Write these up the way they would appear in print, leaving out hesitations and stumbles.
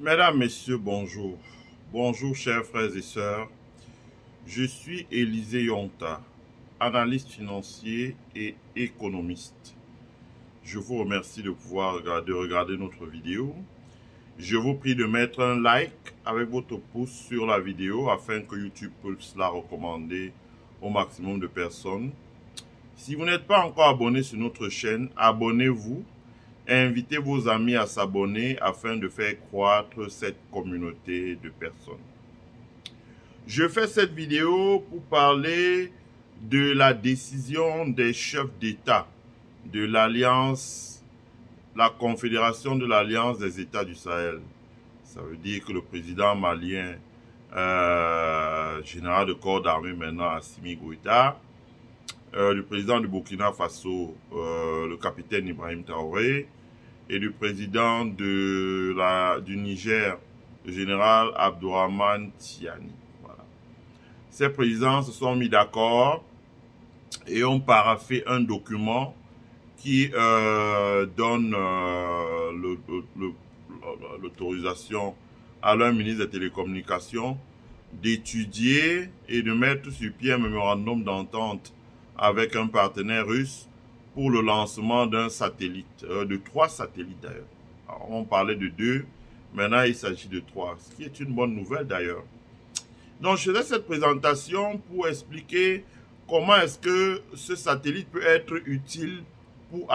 Mesdames, Messieurs, bonjour. Bonjour, chers frères et sœurs. Je suis Élisée Yonta, analyste financier et économiste. Je vous remercie de regarder notre vidéo. Je vous prie de mettre un like avec votre pouce sur la vidéo afin que YouTube puisse la recommander au maximum de personnes. Si vous n'êtes pas encore abonné sur notre chaîne, abonnez-vous. Invitez vos amis à s'abonner afin de faire croître cette communauté de personnes. Je fais cette vidéo pour parler de la décision des chefs d'État de l'Alliance, la Confédération de l'Alliance des États du Sahel. Ça veut dire que le président malien, général de corps d'armée maintenant, Assimi Goïta, le président du Burkina Faso, le capitaine Ibrahim Traoré, et du président du Niger, le général Abdourahmane Tiani. Voilà. Ces présidents se sont mis d'accord et ont paraphé un document qui donne l'autorisation à leur ministre des Télécommunications d'étudier et de mettre sur pied un mémorandum d'entente avec un partenaire russe pour le lancement d'un satellite, de 3 satellites d'ailleurs. On parlait de 2, maintenant il s'agit de 3, ce qui est une bonne nouvelle d'ailleurs. Donc je fais cette présentation pour expliquer comment est-ce que ce satellite peut être utile pour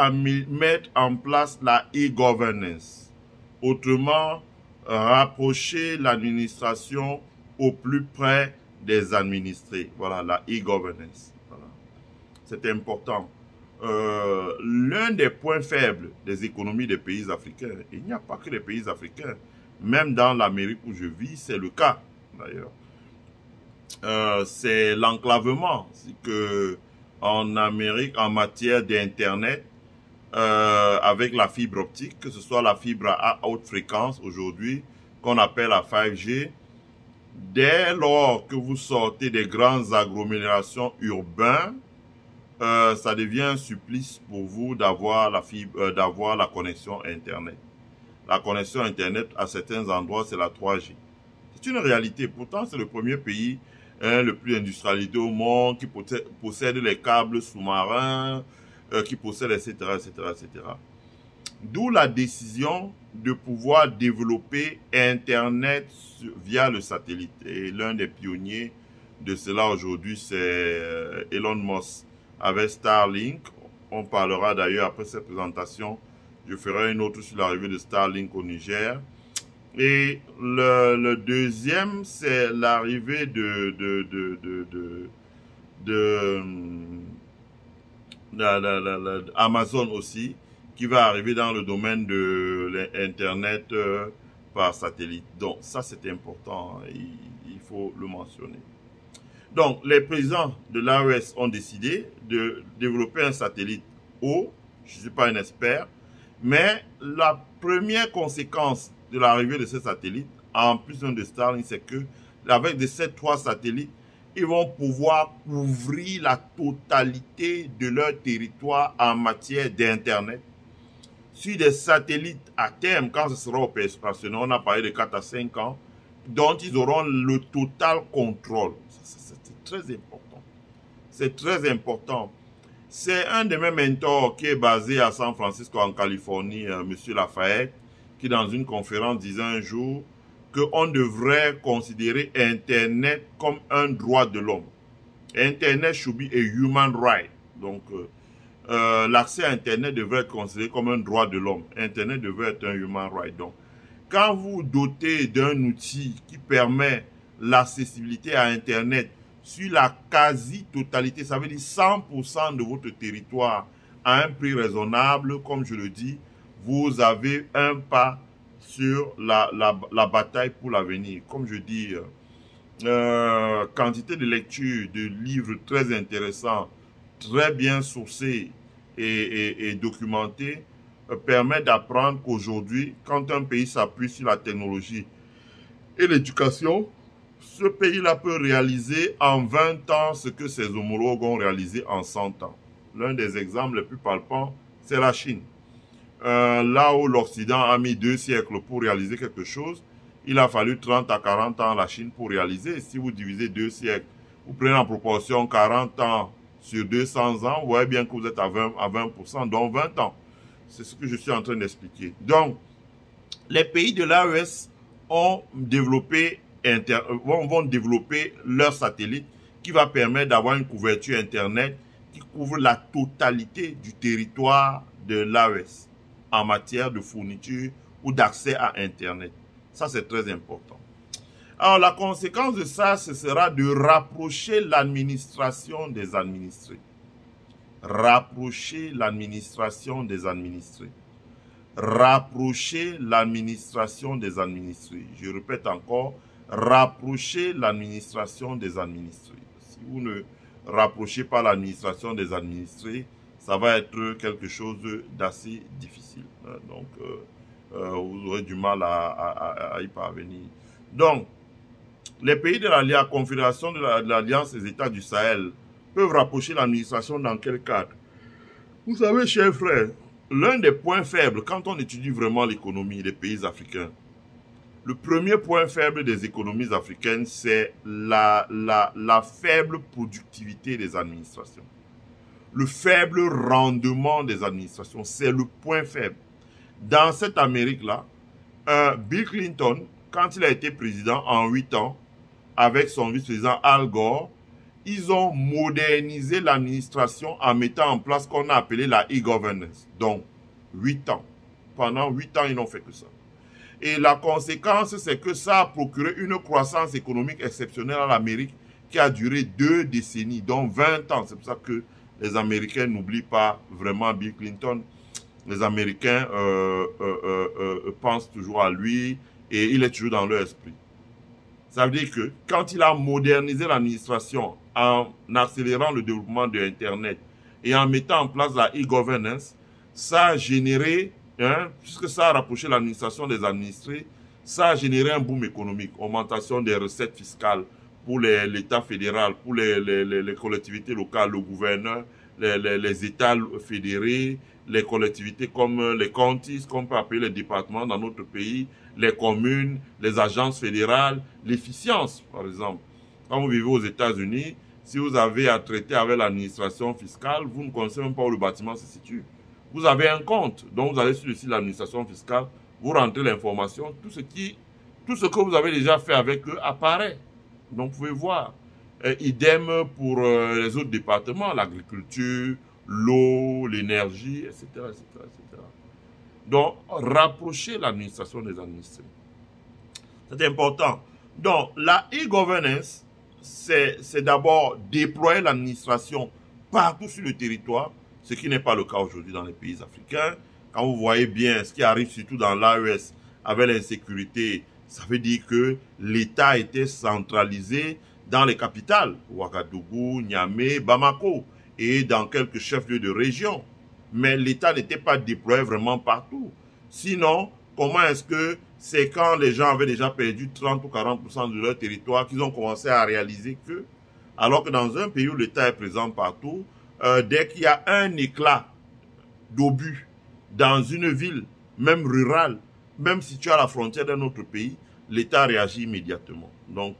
mettre en place la e-governance. Autrement, rapprocher l'administration au plus près des administrés. Voilà, la e-governance. Voilà. C'est important. L'un des points faibles des économies des pays africains, et il n'y a pas que les pays africains, même dans l'Amérique où je vis, c'est le cas d'ailleurs, c'est l'enclavement. C'est que en Amérique, en matière d'Internet, avec la fibre optique, que ce soit la fibre à haute fréquence aujourd'hui, qu'on appelle la 5G, dès lors que vous sortez des grandes agglomérations urbaines, ça devient un supplice pour vous d'avoir la fibre, d'avoir la connexion Internet. La connexion Internet, à certains endroits, c'est la 3G. C'est une réalité. Pourtant, c'est le premier pays le plus industrialisé au monde qui possède les câbles sous-marins, qui possède, etc., etc., etc. D'où la décision de pouvoir développer Internet via le satellite. Et l'un des pionniers de cela aujourd'hui, c'est Elon Musk avec Starlink. On parlera d'ailleurs après cette présentation. Je ferai une autre sur l'arrivée de Starlink au Niger. Et le deuxième, c'est l'arrivée Amazon aussi, qui va arriver dans le domaine de l'Internet par satellite. Donc ça, c'est important, il faut le mentionner. Donc, les présidents de l'AES ont décidé de développer un satellite haut. Je ne suis pas un expert, mais la première conséquence de l'arrivée de ces satellites, en plus de Starlink, c'est que avec ces 3 satellites, ils vont pouvoir couvrir la totalité de leur territoire en matière d'Internet. Sur des satellites à terme, quand ce sera opérationnel, on a parlé de 4 à 5 ans, dont ils auront le total contrôle. C'est très important. C'est très important. C'est un de mes mentors qui est basé à San Francisco, en Californie, M. Lafayette, qui dans une conférence disait un jour qu'on devrait considérer Internet comme un droit de l'homme. Internet should be a human right. Donc, l'accès à Internet devrait être considéré comme un droit de l'homme. Internet devrait être un human right. Donc, quand vous dotez d'un outil qui permet l'accessibilité à Internet sur la quasi-totalité, ça veut dire 100% de votre territoire à un prix raisonnable, comme je le dis, vous avez un pas sur la bataille pour l'avenir. Comme je dis, quantité de lecture, de livres très intéressants, très bien sourcés et documentés, permet d'apprendre qu'aujourd'hui, quand un pays s'appuie sur la technologie et l'éducation, ce pays-là peut réaliser en 20 ans ce que ses homologues ont réalisé en 100 ans. L'un des exemples les plus palpants, c'est la Chine. Là où l'Occident a mis 2 siècles pour réaliser quelque chose, il a fallu 30 à 40 ans à la Chine pour réaliser. Si vous divisez 2 siècles, vous prenez en proportion 40 ans sur 200 ans, vous voyez bien que vous êtes à 20%, donc 20 ans. C'est ce que je suis en train d'expliquer. Donc, les pays de l'AES vont développer leur satellite qui va permettre d'avoir une couverture Internet qui couvre la totalité du territoire de l'AES en matière de fourniture ou d'accès à Internet. Ça, c'est très important. Alors, la conséquence de ça, ce sera de rapprocher l'administration des administrés. Rapprocher l'administration des administrés. Rapprocher l'administration des administrés. Je répète encore, rapprocher l'administration des administrés. Si vous ne rapprochez pas l'administration des administrés, ça va être quelque chose d'assez difficile. Donc, vous aurez du mal à y parvenir. Donc, les pays de la Confédération de l'Alliance des États du Sahel peuvent rapprocher l'administration dans quel cadre? Vous savez, chers frères, l'un des points faibles, quand on étudie vraiment l'économie des pays africains, le premier point faible des économies africaines, c'est la faible productivité des administrations. Le faible rendement des administrations, c'est le point faible. Dans cette Amérique-là, Bill Clinton, quand il a été président en 8 ans, avec son vice-président Al Gore, ils ont modernisé l'administration en mettant en place ce qu'on a appelé la e-governance. Donc, 8 ans. Pendant 8 ans, ils n'ont fait que ça. Et la conséquence, c'est que ça a procuré une croissance économique exceptionnelle en Amérique qui a duré 2 décennies, donc 20 ans. C'est pour ça que les Américains n'oublient pas vraiment Bill Clinton. Les Américains pensent toujours à lui et il est toujours dans leur esprit. Ça veut dire que quand il a modernisé l'administration en accélérant le développement de Internet et en mettant en place la e-governance, ça a généré, puisque ça a rapproché l'administration des administrés, ça a généré un boom économique, augmentation des recettes fiscales pour l'État fédéral, pour les collectivités locales, le gouverneur, les États fédérés, les collectivités comme les counties, qu'on peut appeler les départements dans notre pays, les communes, les agences fédérales, l'efficience, par exemple. Quand vous vivez aux États-Unis, si vous avez à traiter avec l'administration fiscale, vous ne connaissez même pas où le bâtiment se situe. Vous avez un compte, donc vous allez sur le site de l'administration fiscale, vous rentrez l'information, tout ce que vous avez déjà fait avec eux apparaît. Donc vous pouvez voir. Idem pour les autres départements, l'agriculture, l'eau, l'énergie, etc., etc., etc. Donc, rapprocher l'administration des administrés. C'est important. Donc, la e-governance, c'est d'abord déployer l'administration partout sur le territoire, ce qui n'est pas le cas aujourd'hui dans les pays africains. Quand vous voyez bien ce qui arrive surtout dans l'AES avec l'insécurité, ça veut dire que l'État était centralisé dans les capitales, Ouagadougou, Niamey, Bamako, et dans quelques chefs-lieux de région. Mais l'État n'était pas déployé vraiment partout. Sinon, comment est-ce que c'est quand les gens avaient déjà perdu 30 ou 40% de leur territoire qu'ils ont commencé à réaliser que, alors que dans un pays où l'État est présent partout, dès qu'il y a un éclat d'obus dans une ville, même rurale, même située à la frontière d'un autre pays, l'État réagit immédiatement. Donc,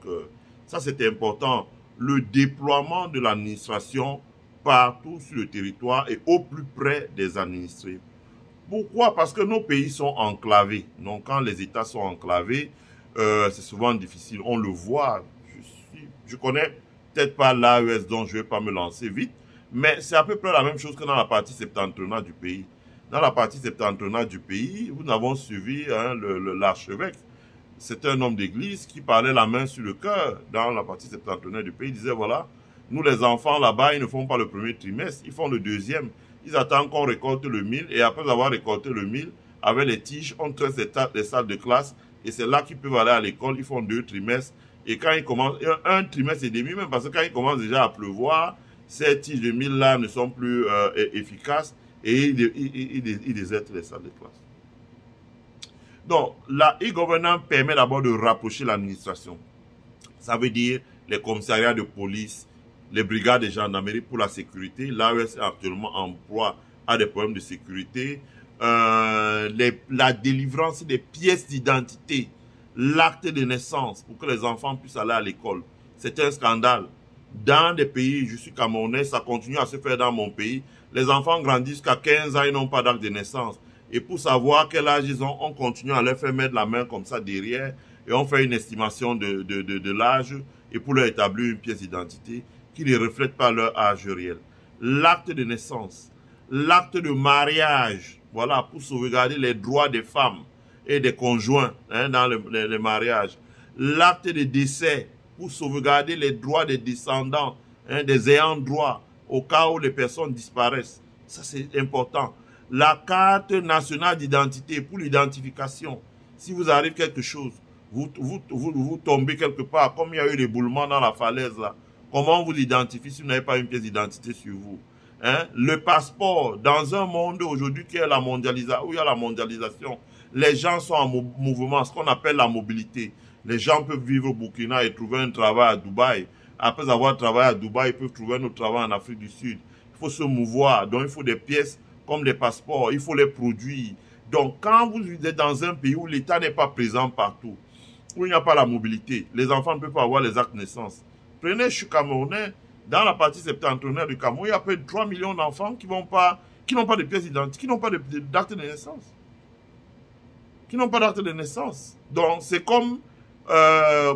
ça c'est important. Le déploiement de l'administration partout sur le territoire et au plus près des administrés. Pourquoi? Parce que nos pays sont enclavés. Donc, quand les États sont enclavés, c'est souvent difficile. On le voit. Je connais peut-être pas l'AES, donc je ne vais pas me lancer vite, mais c'est à peu près la même chose que dans la partie septentrionale du pays. Dans la partie septentrionale du pays, nous avons suivi l'archevêque. C'est un homme d'église qui parlait la main sur le cœur dans la partie septentrionale du pays. Il disait, voilà, nous les enfants là-bas, ils ne font pas le premier trimestre, ils font le deuxième. Ils attendent qu'on récolte le mil et après avoir récolté le mil, avec les tiges, on traite les salles de classe et c'est là qu'ils peuvent aller à l'école. Ils font 2 trimestres et quand ils commencent, un trimestre et demi même, parce que quand il commence déjà à pleuvoir, ces tiges de mil là ne sont plus efficaces et ils désertent les salles de classe. Donc, la e-governance permet d'abord de rapprocher l'administration. Ça veut dire les commissariats de police, les brigades de gendarmerie pour la sécurité. L'AES est actuellement en proie à des problèmes de sécurité. La délivrance des pièces d'identité, l'acte de naissance pour que les enfants puissent aller à l'école. C'est un scandale. Dans des pays, je suis Camerounais, ça continue à se faire dans mon pays. Les enfants grandissent jusqu'à 15 ans, ils n'ont pas d'acte de naissance. Et pour savoir quel âge ils ont, on continue à leur faire mettre la main comme ça derrière et on fait une estimation de l'âge et pour leur établir une pièce d'identité qui ne reflète pas leur âge réel. L'acte de naissance, l'acte de mariage, voilà, pour sauvegarder les droits des femmes et des conjoints dans les mariages. L'acte de décès, pour sauvegarder les droits des descendants, des ayants droit, au cas où les personnes disparaissent. Ça, c'est important. La carte nationale d'identité pour l'identification. Si vous arrive quelque chose, vous tombez quelque part, comme il y a eu l'éboulement dans la falaise là, comment vous identifiez si vous n'avez pas une pièce d'identité sur vous? Le passeport, dans un monde aujourd'hui où il y a la mondialisation, les gens sont en mouvement, ce qu'on appelle la mobilité. Les gens peuvent vivre au Burkina et trouver un travail à Dubaï. Après avoir travaillé à Dubaï, ils peuvent trouver un autre travail en Afrique du Sud. Il faut se mouvoir, donc il faut des pièces comme des passeports, il faut les produire. Donc quand vous êtes dans un pays où l'État n'est pas présent partout, où il n'y a pas la mobilité, les enfants ne peuvent pas avoir les actes de naissance. Prenez, je suis Camerounais, dans la partie septentrionale du Cameroun, il y a près de 3 millions d'enfants qui n'ont pas de pièces d'identité, qui n'ont pas d'acte de naissance. Qui n'ont pas d'acte de naissance. Donc c'est comme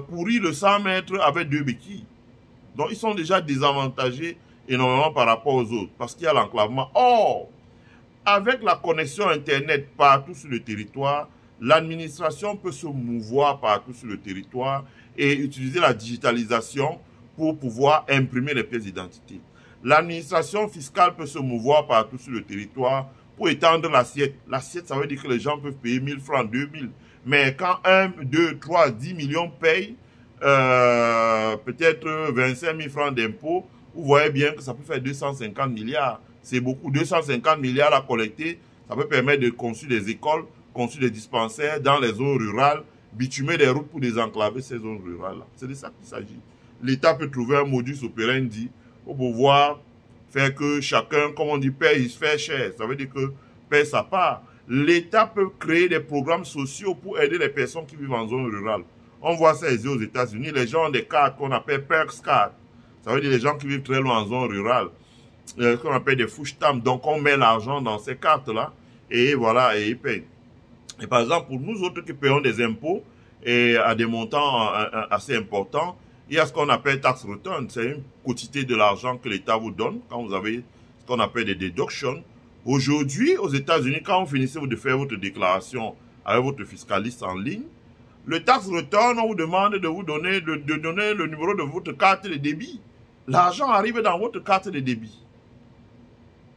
courir le 100 mètres avec 2 béquilles. Donc ils sont déjà désavantagés énormément par rapport aux autres, parce qu'il y a l'enclavement. Or, avec la connexion Internet partout sur le territoire, l'administration peut se mouvoir partout sur le territoire et utiliser la digitalisation pour pouvoir imprimer les pièces d'identité. L'administration fiscale peut se mouvoir partout sur le territoire pour étendre l'assiette. L'assiette, ça veut dire que les gens peuvent payer 1000 francs, 2000. Mais quand 1, 2, 3, 10 millions payent peut-être 25 000 francs d'impôts, vous voyez bien que ça peut faire 250 milliards. C'est beaucoup. 250 milliards à collecter, ça peut permettre de construire des écoles, construire des dispensaires dans les zones rurales, bitumer des routes pour désenclaver ces zones rurales-là. C'est de ça qu'il s'agit. L'État peut trouver un modus operandi pour pouvoir faire que chacun, comme on dit, paie, il se fait cher. Ça veut dire que paie sa part. L'État peut créer des programmes sociaux pour aider les personnes qui vivent en zone rurale. On voit ça aux États-Unis. Les gens ont des cartes qu'on appelle Perks Card. Ça veut dire les gens qui vivent très loin en zone rurale. Qu'on appelle des fouches tam. Donc on met l'argent dans ces cartes-là et voilà, et ils payent. Et par exemple, pour nous autres qui payons des impôts et à des montants assez importants, il y a ce qu'on appelle tax return. C'est une quantité de l'argent que l'État vous donne quand vous avez ce qu'on appelle des deductions. Aujourd'hui, aux États-Unis, quand vous finissez de faire votre déclaration avec votre fiscaliste en ligne, le tax return, on vous demande de vous donner, de donner le numéro de votre carte de débit. L'argent arrive dans votre carte de débit.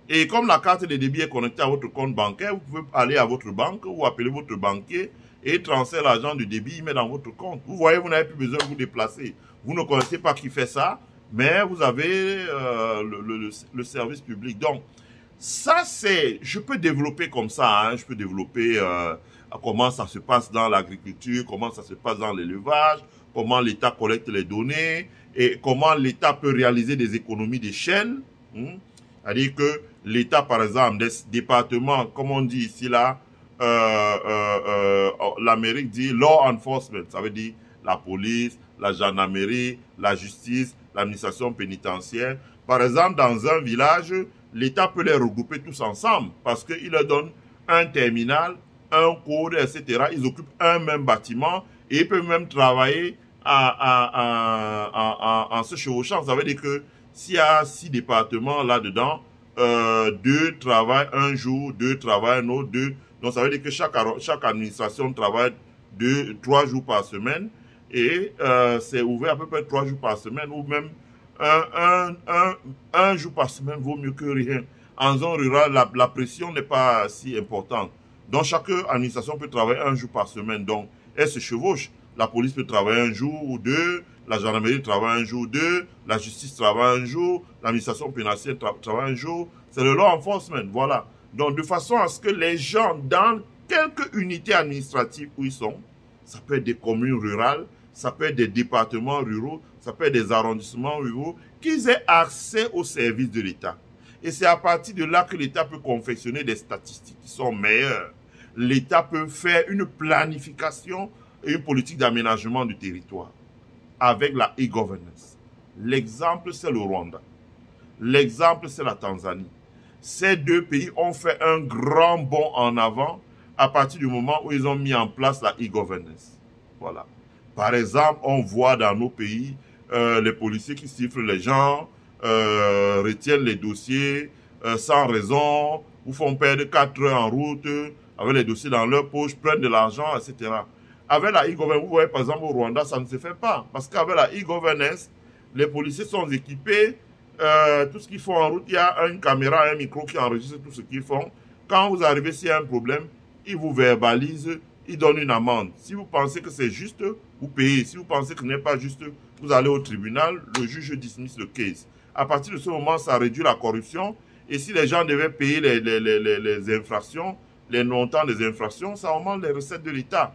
Et comme la carte de débit est connectée à votre compte bancaire, vous pouvez aller à votre banque ou appeler votre banquier et transférer l'argent du débit, il met dans votre compte. Vous voyez, vous n'avez plus besoin de vous déplacer. Vous ne connaissez pas qui fait ça, mais vous avez le service public. Donc, ça c'est, je peux développer comme ça, je peux développer comment ça se passe dans l'agriculture, comment ça se passe dans l'élevage, comment l'État collecte les données et comment l'État peut réaliser des économies d'échelle. C'est-à-dire que l'État, par exemple, des départements, comme on dit ici là, l'Amérique dit law enforcement, ça veut dire la police, la gendarmerie, la justice, l'administration pénitentiaire. Par exemple, dans un village, l'État peut les regrouper tous ensemble parce qu'il leur donne un terminal, un code, etc. Ils occupent un même bâtiment et ils peuvent même travailler en se chevauchant. Ça veut dire que s'il y a 6 départements là-dedans, 2 travaillent un jour, 2 travaillent un autre, 2. Donc ça veut dire que chaque administration travaille 3 jours par semaine et c'est ouvert à peu près 3 jours par semaine ou même un jour par semaine vaut mieux que rien. En zone rurale, la pression n'est pas si importante. Donc chaque administration peut travailler un jour par semaine. Donc elle se chevauche. La police peut travailler un jour ou 2, la gendarmerie travaille un jour ou 2, la justice travaille un jour, l'administration pénitentiaire travaille un jour. C'est le law enforcement, voilà. Donc de façon à ce que les gens, dans quelques unités administratives où ils sont, ça peut être des communes rurales, ça peut être des départements ruraux, ça peut être des arrondissements ruraux, qu'ils aient accès aux services de l'État. Et c'est à partir de là que l'État peut confectionner des statistiques qui sont meilleures. L'État peut faire une planification une politique d'aménagement du territoire avec la e-governance. L'exemple, c'est le Rwanda. L'exemple, c'est la Tanzanie. Ces deux pays ont fait un grand bond en avant à partir du moment où ils ont mis en place la e-governance. Voilà. Par exemple, on voit dans nos pays les policiers qui sifflent les gens, retiennent les dossiers sans raison, ou font perdre 4 heures en route avec les dossiers dans leur poche, prennent de l'argent, etc. Avec la e-governance, vous voyez par exemple au Rwanda, ça ne se fait pas. Parce qu'avec la e-governance, les policiers sont équipés, tout ce qu'ils font en route, il y a une caméra, un micro qui enregistre tout ce qu'ils font. Quand vous arrivez s'il y a un problème, ils vous verbalisent, ils donnent une amende. Si vous pensez que c'est juste, vous payez. Si vous pensez que ce n'est pas juste, vous allez au tribunal, le juge dismiss le case. À partir de ce moment, ça réduit la corruption. Et si les gens devaient payer les infractions, les montants des infractions, ça augmente les recettes de l'État.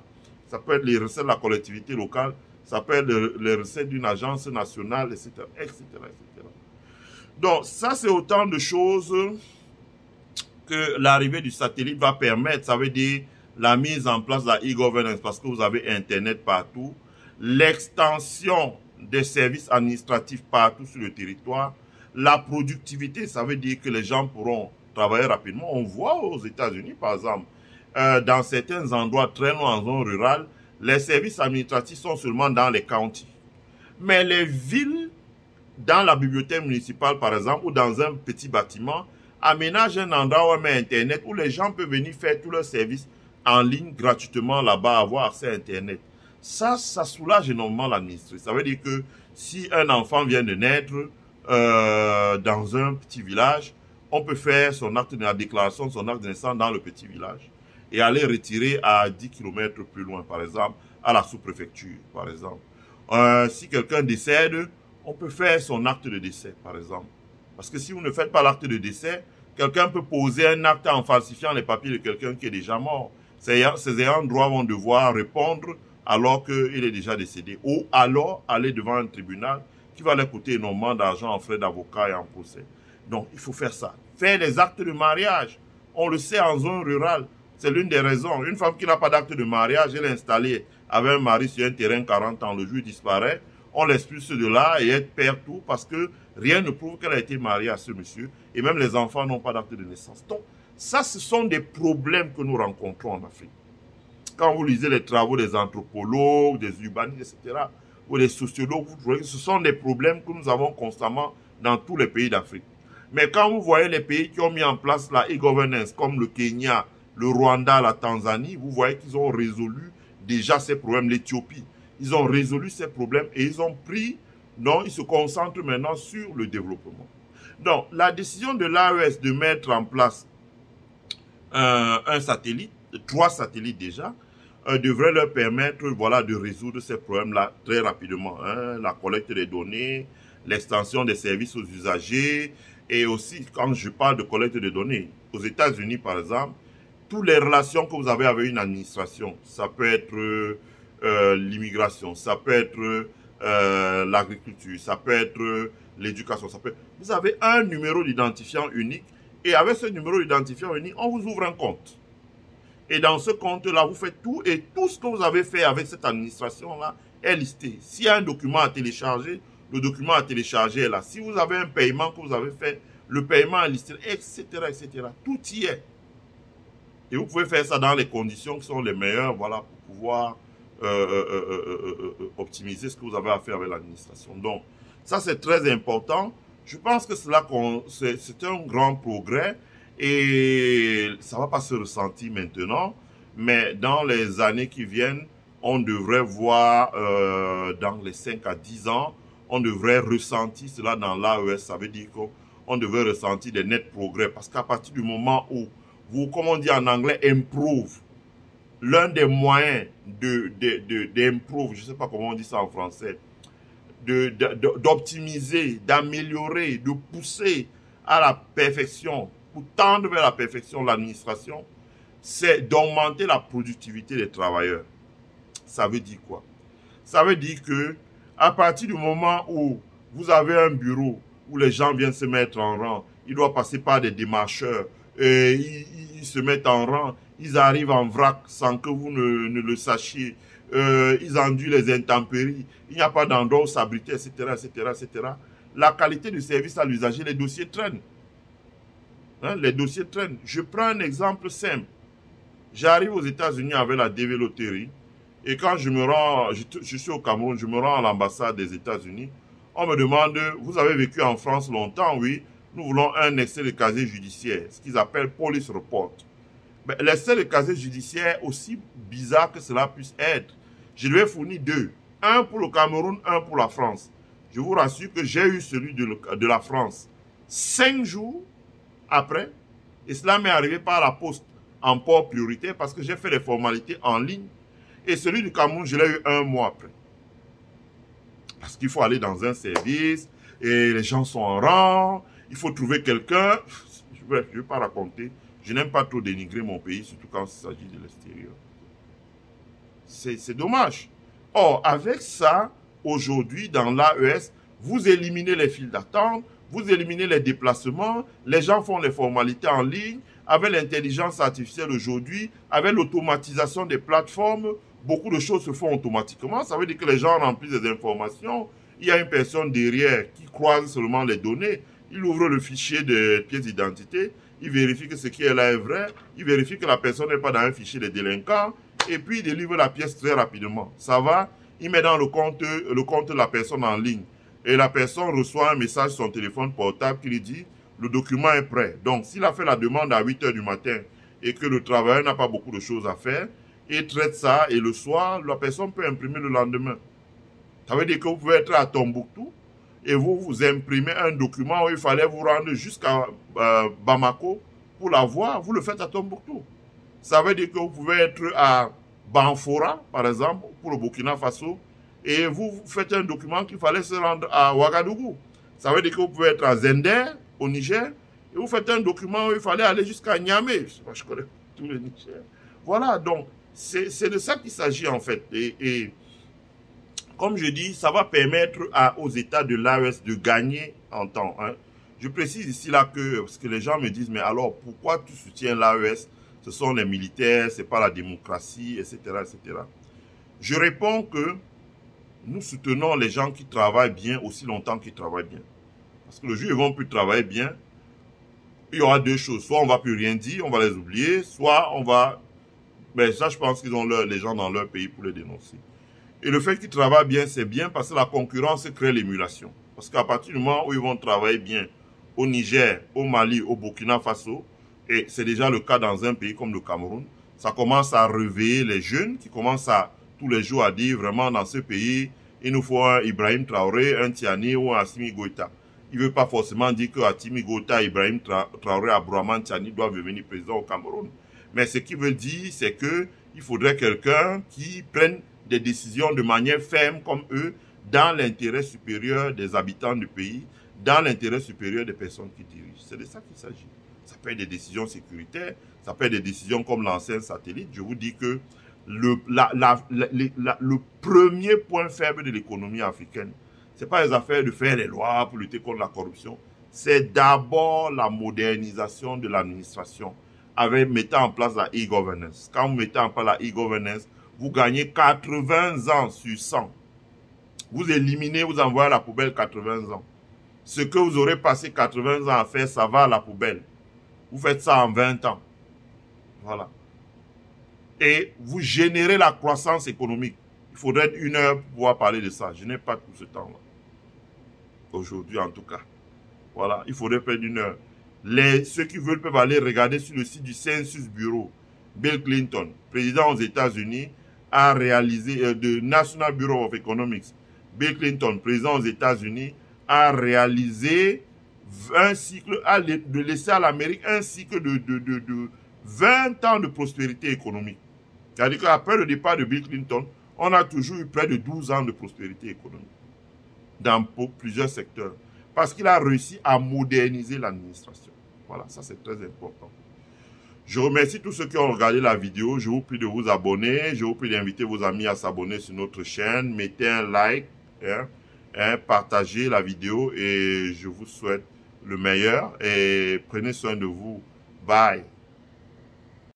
Ça peut être les recettes de la collectivité locale, ça peut être les recettes d'une agence nationale, etc., etc., etc. Donc, ça, c'est autant de choses que l'arrivée du satellite va permettre. Ça veut dire la mise en place de la e-governance parce que vous avez Internet partout, l'extension des services administratifs partout sur le territoire, la productivité, ça veut dire que les gens pourront travailler rapidement. On voit aux États-Unis, par exemple, dans certains endroits très loin en zone rurale, les services administratifs sont seulement dans les counties. Mais les villes, dans la bibliothèque municipale, par exemple, ou dans un petit bâtiment, aménagent un endroit où on met Internet, où les gens peuvent venir faire tous leurs services en ligne gratuitement là-bas, avoir accès à Internet. Ça soulage énormément l'administration. Ça veut dire que si un enfant vient de naître dans un petit village, on peut faire son acte de la déclaration de son acte de naissance dans le petit village et aller retirer à 10 km plus loin, par exemple, à la sous-préfecture, par exemple. Si quelqu'un décède, on peut faire son acte de décès, par exemple. Parce que si vous ne faites pas l'acte de décès, quelqu'un peut poser un acte en falsifiant les papiers de quelqu'un qui est déjà mort. Ces ayants droit vont devoir répondre alors qu'il est déjà décédé. Ou alors aller devant un tribunal qui va leur coûter énormément d'argent en frais d'avocat et en procès. Donc, il faut faire ça. Faire des actes de mariage. On le sait en zone rurale. C'est l'une des raisons. Une femme qui n'a pas d'acte de mariage, elle est installée avec un mari sur un terrain 40 ans. Le jour disparaît. On l'expulse de là et elle perd tout parce que rien ne prouve qu'elle a été mariée à ce monsieur. Et même les enfants n'ont pas d'acte de naissance. Donc, ça, ce sont des problèmes que nous rencontrons en Afrique. Quand vous lisez les travaux des anthropologues, des urbanistes, etc., ou des sociologues, vous trouvez que ce sont des problèmes que nous avons constamment dans tous les pays d'Afrique. Mais quand vous voyez les pays qui ont mis en place la e-governance, comme le Kenya, le Rwanda, la Tanzanie, vous voyez qu'ils ont résolu déjà ces problèmes. L'Éthiopie, ils ont résolu ces problèmes et ils ont pris, non, ils se concentrent maintenant sur le développement. Donc, la décision de l'AES de mettre en place un satellite, 3 satellites déjà, devrait leur permettre, voilà, de résoudre ces problèmes-là très rapidement. Hein, la collecte des données, l'extension des services aux usagers, et aussi, quand je parle de collecte de données, aux États-Unis, par exemple, toutes les relations que vous avez avec une administration, ça peut être l'immigration, ça peut être l'agriculture, ça peut être l'éducation, ça peut être... Vous avez un numéro d'identifiant unique, et avec ce numéro d'identifiant unique, on vous ouvre un compte. Et dans ce compte-là, vous faites tout, et tout ce que vous avez fait avec cette administration-là est listé. S'il y a un document à télécharger, le document à télécharger est là. Si vous avez un paiement que vous avez fait, le paiement est listé, etc., etc. Tout y est. Et vous pouvez faire ça dans les conditions qui sont les meilleures, voilà, pour pouvoir optimiser ce que vous avez à faire avec l'administration. Donc, ça, c'est très important. Je pense que c'est un grand progrès. Et ça ne va pas se ressentir maintenant, mais dans les années qui viennent, on devrait voir, dans les 5 à 10 ans, on devrait ressentir cela dans l'AES. Ça veut dire qu'on devrait ressentir des nets progrès. Parce qu'à partir du moment où vous, comme on dit en anglais, improve, l'un des moyens d'improve, je ne sais pas comment on dit ça en français, d'optimiser, d'améliorer, de pousser à la perfection, pour tendre vers la perfection de l'administration, c'est d'augmenter la productivité des travailleurs. Ça veut dire quoi? Ça veut dire que à partir du moment où vous avez un bureau où les gens viennent se mettre en rang, ils doivent passer par des démarcheurs, et ils se mettent en rang, ils arrivent en vrac sans que vous ne le sachiez. Ils enduisent les intempéries. Il n'y a pas d'endroit où s'abriter, etc., etc., etc. La qualité du service à l'usager, les dossiers traînent. Hein, les dossiers traînent. Je prends un exemple simple. J'arrive aux États-Unis avec la DV Loterie. Et quand je me rends, je suis au Cameroun, je me rends à l'ambassade des États-Unis. On me demande, vous avez vécu en France longtemps? Oui. Nous voulons un extrait de casier judiciaire, ce qu'ils appellent police report. Mais l'extrait de casier judiciaire, aussi bizarre que cela puisse être, je lui ai fourni deux. Un pour le Cameroun, un pour la France. Je vous rassure que j'ai eu celui de la France 5 jours après. Et cela m'est arrivé par la poste en port prioritaire parce que j'ai fait les formalités en ligne. Et celui du Cameroun, je l'ai eu 1 mois après. Parce qu'il faut aller dans un service et les gens sont en rang. Il faut trouver quelqu'un. Je ne vais pas raconter. Je n'aime pas trop dénigrer mon pays, surtout quand il s'agit de l'extérieur. C'est dommage. Or, avec ça, aujourd'hui, dans l'AES, vous éliminez les files d'attente, vous éliminez les déplacements, les gens font les formalités en ligne. Avec l'intelligence artificielle aujourd'hui, avec l'automatisation des plateformes, beaucoup de choses se font automatiquement. Ça veut dire que les gens remplissent des informations. Il y a une personne derrière qui croise seulement les données. Il ouvre le fichier de pièces d'identité. Il vérifie que ce qui est là est vrai. Il vérifie que la personne n'est pas dans un fichier de délinquants. Et puis, il délivre la pièce très rapidement. Ça va. Il met dans le compte de la personne en ligne. Et la personne reçoit un message sur son téléphone portable qui lui dit « Le document est prêt ». Donc, s'il a fait la demande à 8 h du matin et que le travailleur n'a pas beaucoup de choses à faire, il traite ça et le soir, la personne peut imprimer le lendemain. Ça veut dire que vous pouvez être à Tombouctou et vous imprimez un document où il fallait vous rendre jusqu'à Bamako pour l'avoir, vous le faites à Tombouctou. Ça veut dire que vous pouvez être à Banfora, par exemple, pour le Burkina Faso, et vous faites un document qu'il fallait se rendre à Ouagadougou. Ça veut dire que vous pouvez être à Zender, au Niger, et vous faites un document où il fallait aller jusqu'à Niamey. Je connais tout le Niger. Voilà, donc, c'est de ça qu'il s'agit en fait. Et comme je dis, ça va permettre aux États de l'AES de gagner en temps. Hein. Je précise ici là que, parce que les gens me disent, mais alors pourquoi tu soutiens l'AES? Ce sont les militaires, c'est pas la démocratie, etc., etc. Je réponds que nous soutenons les gens qui travaillent bien aussi longtemps qu'ils travaillent bien. Parce que le jour où ils vont plus travailler bien, il y aura deux choses. Soit on va plus rien dire, on va les oublier, soit on va... Ben ça, je pense qu'ils ont les gens dans leur pays pour les dénoncer. Et le fait qu'ils travaillent bien, c'est bien parce que la concurrence crée l'émulation. Parce qu'à partir du moment où ils vont travailler bien au Niger, au Mali, au Burkina Faso, et c'est déjà le cas dans un pays comme le Cameroun, ça commence à réveiller les jeunes qui commencent à tous les jours à dire vraiment dans ce pays, il nous faut un Ibrahim Traoré, un Tiani ou un Assimi Goïta. Il ne veut pas forcément dire que Assimi Goïta, Ibrahim Traoré, Abdourahmane Tiani doivent devenir président au Cameroun. Mais ce qu'il veut dire, c'est qu'il faudrait quelqu'un qui prenne des décisions de manière ferme comme eux, dans l'intérêt supérieur des habitants du pays, dans l'intérêt supérieur des personnes qui dirigent. C'est de ça qu'il s'agit. Ça peut être des décisions sécuritaires, ça peut être des décisions comme l'enceinte satellite. Je vous dis que le premier point faible de l'économie africaine, ce n'est pas les affaires de faire les lois pour lutter contre la corruption, c'est d'abord la modernisation de l'administration, avec mettant en place la e-governance. Quand vous mettez en place la e-governance, vous gagnez 80 ans sur 100. Vous éliminez, vous envoyez à la poubelle 80 ans. Ce que vous aurez passé 80 ans à faire, ça va à la poubelle. Vous faites ça en 20 ans. Voilà. Et vous générez la croissance économique. Il faudrait 1 heure pour pouvoir parler de ça. Je n'ai pas tout ce temps-là. Aujourd'hui, en tout cas. Voilà, il faudrait près d'1 heure. Ceux qui veulent peuvent aller regarder sur le site du Census Bureau. Bill Clinton, président aux États-Unis, a réalisé, de National Bureau of Economics, Bill Clinton, président aux États-Unis, a réalisé un cycle, de laisser à l'Amérique un cycle de 20 ans de prospérité économique. C'est-à-dire qu'après le départ de Bill Clinton, on a toujours eu près de 12 ans de prospérité économique dans plusieurs secteurs. Parce qu'il a réussi à moderniser l'administration. Voilà, ça c'est très important. Je remercie tous ceux qui ont regardé la vidéo. Je vous prie de vous abonner. Je vous prie d'inviter vos amis à s'abonner sur notre chaîne. Mettez un like, partagez la vidéo et je vous souhaite le meilleur. Et prenez soin de vous. Bye.